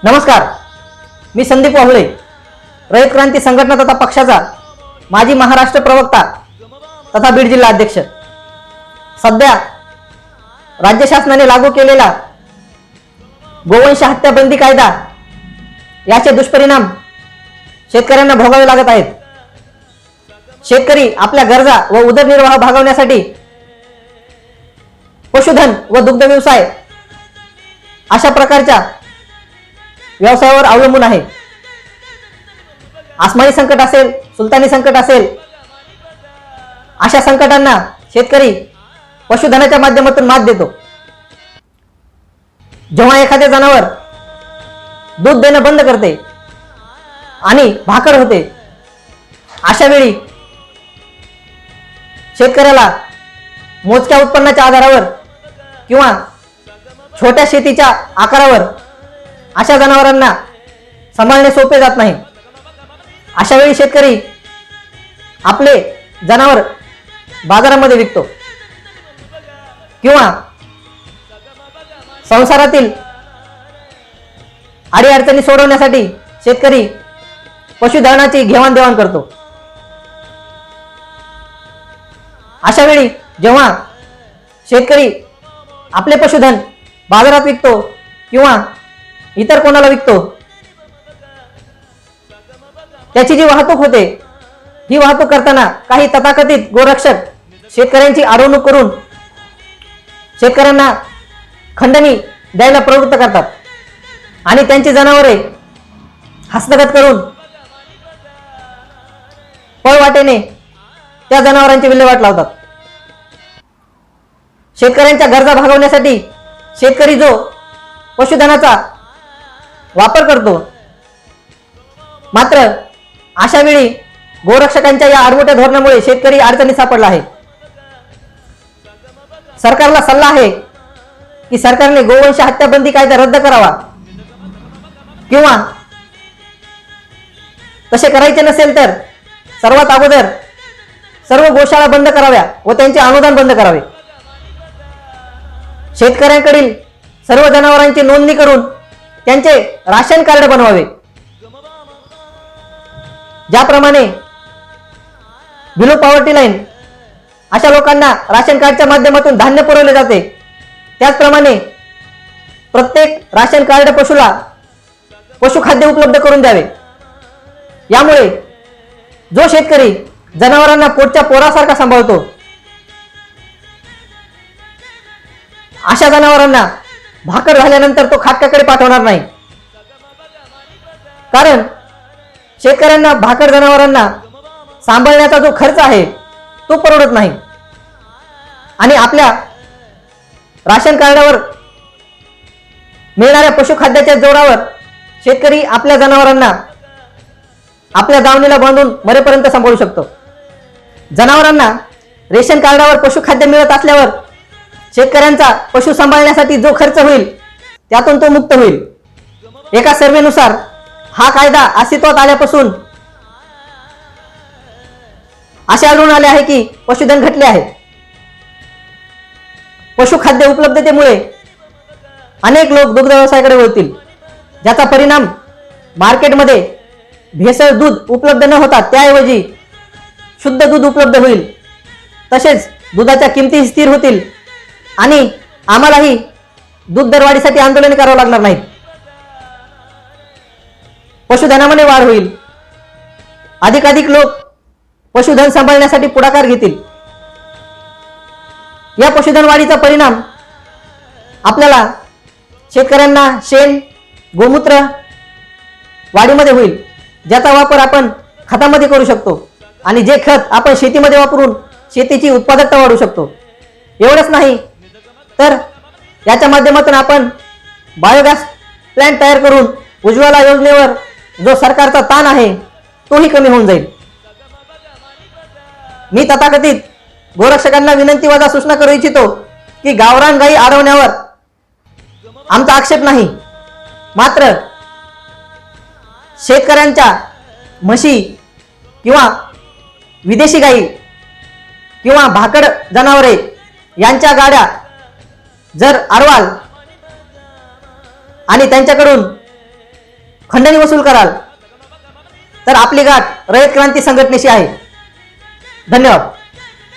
नमस्कार, मी संदीप वाहुळे, रयत क्रांती संघटना तथा पक्षाचा माजी महाराष्ट्र प्रवक्ता तथा बीड जिल्हा अध्यक्ष। सध्या राज्य शासनाने लागू केलेला गोवंश हत्या बंदी कायदा याचे दुष्परिणाम शेतकऱ्यांना भोगावे लागत आहेत। शेतकरी आपल्या गरजा व उदरनिर्वाह भागवण्यासाठी पशुधन व दुग्ध व्यवसाय अशा प्रकारच्या व्यवसायावर अवलंबून आहे। आसमानी संकट असेल, सुलतानी संकट असेल, अशा संकटांना शेतकरी पशुधनाच्या माध्यमातून मात देतो। जेव्हा एखादे जनावर दूध देणं बंद करते आणि भाकड होते, अशा वेळी शेतकऱ्याला मोजक्या उत्पन्नाच्या आधारावर किंवा छोट्या शेतीच्या आकारावर अशा जनावरांना सांभाळणे सोपे जात नाही। अशा वेळी शेतकरी आपले जनावर बाजारामध्ये विकतो किंवा संसारातील अडीअडचणी सोडवण्यासाठी शेतकरी पशुधनाची घेवाणदेवाण करतो। अशा वेळी जेव्हा शेतकरी आपले पशुधन बाजारात विकतो किंवा इतर कोणाला विकतो, त्याची जी वाहतूक होते, ही वाहतूक करताना काही तथाकथित गोरक्षक शेतकऱ्यांची अडवणूक करून शेतकऱ्यांना खंडणी द्यायला प्रवृत्त करतात आणि त्यांची जनावरे हस्तगत करून पळवाटेने त्या जनावरांची विल्हेवाट लावतात। शेतकऱ्यांच्या गरजा भागवण्यासाठी शेतकरी जो पशुधनाचा वापर करतो, मात्र अशा वेळी गोरक्षकांच्या या आडमुठ्या धोरणामुळे शेतकरी अडचणीत सापडला आहे। सरकारला सल्ला आहे की सरकारने गोवंश हत्या बंदी कायदा रद्द करावा किंवा तसे करायचे नसेल तर सर्वात अगोदर सर्व गोशाळा बंद कराव्या व त्यांचे अनुदान बंद करावे। शेतकऱ्यांकडील सर्व जनावरांची नोंदणी करून त्यांचे राशन कार्ड बनवावे। ज्याप्रमाणे बिलो पॉवर्टी लाईन अशा लोकांना राशन कार्डच्या माध्यमातून धान्य पुरवले जाते, त्याचप्रमाणे प्रत्येक राशन कार्ड पशुला पशुखाद्य उपलब्ध करून द्यावे। यामुळे जो शेतकरी जनावरांना पोटच्या पोरासारखा सांभाळतो, अशा जनावरांना भाकर झाल्यानंतर तो खाटक्याकडे पाठवणार नाही, कारण शेतकऱ्यांना भाकर जनावरांना सांभाळण्याचा जो खर्च आहे तो परवडत नाही आणि आपल्या राशन कार्डावर मिळणाऱ्या पशुखाद्याच्या जोरावर शेतकरी आपल्या जनावरांना आपल्या दावणीला बांधून मरेपर्यंत सांभाळू शकतो। जनावरांना रेशन कार्डावर पशुखाद्य मिळत असल्यावर शेतकऱ्यांचा पशु सांभाळण्यासाठी जो खर्च होईल त्यातून तो मुक्त होईल। एका सर्वेनुसार हा कायदा अस्तित्वात आल्यापासून असे आढळून आले आहे की पशुधन घटले आहे। पशुखाद्य उपलब्धतेमुळे अनेक लोक दुग्ध व्यवसायाकडे वळतील, ज्याचा परिणाम मार्केटमध्ये भेसळ दूध उपलब्ध न होता त्याऐवजी शुद्ध दूध उपलब्ध होईल। तसेच दुधाच्या किमती स्थिर होतील आणि आम्हालाही दूध दरवाढीसाठी आंदोलन करावं लागणार नाही। पशुधनामध्ये वाढ होईल, अधिकाधिक लोक पशुधन सांभाळण्यासाठी पुढाकार घेतील। या पशुधन वाढीचा परिणाम आपल्याला शेतकऱ्यांना शेण, गोमूत्र वाढीमध्ये होईल, ज्याचा वापर आपण खतामध्ये करू शकतो आणि जे खत आपण शेतीमध्ये वापरून शेतीची उत्पादकता वाढवू शकतो। एवढंच नाही तर याच्या माध्यमातून आपण बायोगॅस प्लांट तयार करून उज्ज्वला योजनेवर जो सरकारचा ताण आहे तोही कमी होऊन जाईल। मी तथाकथित गोरक्षकांना विनंती वजा सूचना करू इच्छितो की गावरान गायी अडवण्यावर आमचा आक्षेप नाही, मात्र शेतकऱ्यांच्या म्हशी किंवा विदेशी गायी किंवा भाकड जनावरे यांच्या गाड्या जर अरवाल आणि त्यांच्याकडून खंडणी वसूल कराल तर आपली गाठ रयत क्रांती संघटनेशी आहे. धन्यवाद.